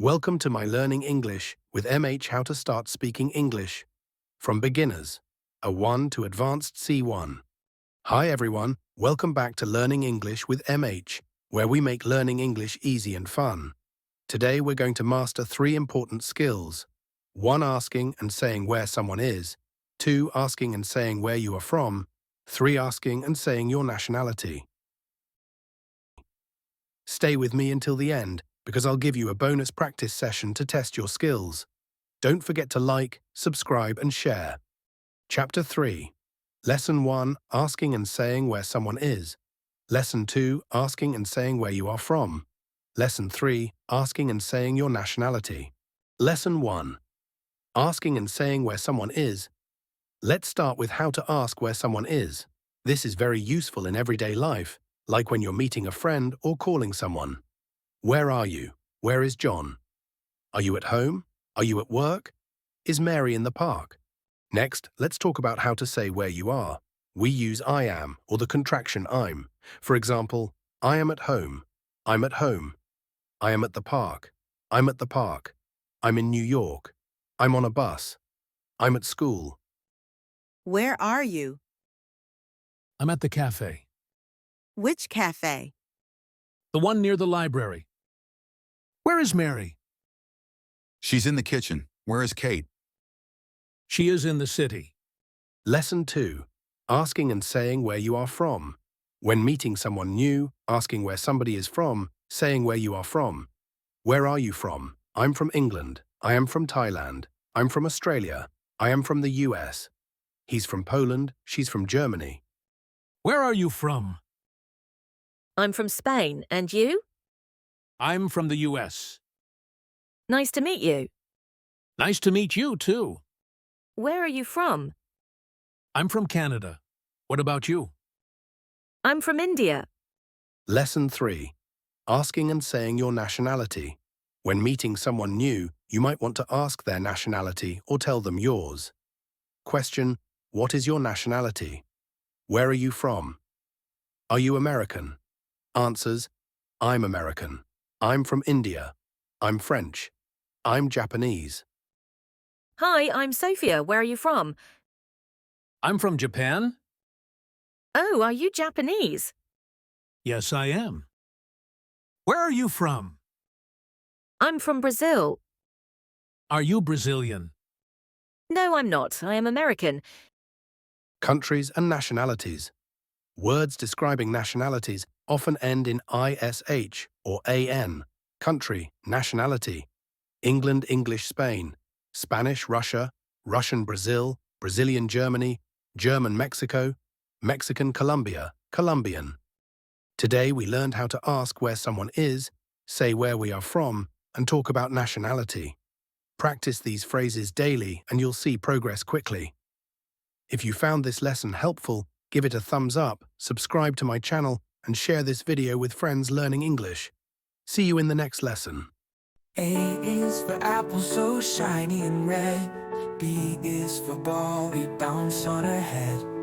Welcome to my Learning English with MH How to Start Speaking English. From Beginners, A1 to Advanced C1. Hi everyone, welcome back to Learning English with MH, where we make learning English easy and fun. Today we're going to master 3 important skills. 1. Asking and saying where someone is. 2. Asking and saying where you are from. 3. Asking and saying your nationality. Stay with me until the end, because I'll give you a bonus practice session to test your skills. Don't forget to like, subscribe and share. Chapter 3. Lesson 1. Asking and saying where someone is. Lesson 2. Asking and saying where you are from. Lesson 3. Asking and saying your nationality. Lesson 1. Asking and saying where someone is. Let's start with how to ask where someone is. This is very useful in everyday life, like when you're meeting a friend or calling someone. Where are you? Where is John? Are you at home? Are you at work? Is Mary in the park? Next, let's talk about how to say where you are. We use I am or the contraction I'm. For example, I am at home. I'm at home. I am at the park. I'm at the park. I'm in New York. I'm on a bus. I'm at school. Where are you? I'm at the cafe. Which cafe? The one near the library. Where is Mary? She's in the kitchen. Where is Kate? She is in the city. Lesson 2. Asking and saying where you are from. When meeting someone new, asking where somebody is from, saying where you are from. Where are you from? I'm from England. I am from Thailand. I'm from Australia. I am from the US. He's from Poland. She's from Germany. Where are you from? I'm from Spain, and you? I'm from the US. Nice to meet you. Nice to meet you, too. Where are you from? I'm from Canada. What about you? I'm from India. Lesson 3. Asking and saying your nationality. When meeting someone new, you might want to ask their nationality or tell them yours. Question: what is your nationality? Where are you from? Are you American? Answers: I'm American. I'm from India. I'm French. I'm Japanese. Hi, I'm Sophia. Where are you from? I'm from Japan. Oh, are you Japanese? Yes, I am. Where are you from? I'm from Brazil. Are you Brazilian? No, I'm not. I am American. Countries and nationalities. Words describing nationalities often end in ISH or AN. Country, nationality. England, English, Spain. Spanish, Russia. Russian, Brazil. Brazilian, Germany. German, Mexico. Mexican, Colombia. Colombian. Today we learned how to ask where someone is, say where we are from, and talk about nationality. Practice these phrases daily and you'll see progress quickly. If you found this lesson helpful, give it a thumbs up, subscribe to my channel, and share this video with friends learning English. See you in the next lesson. A is for apple so shiny and red. B is for ball, we bounce on our head.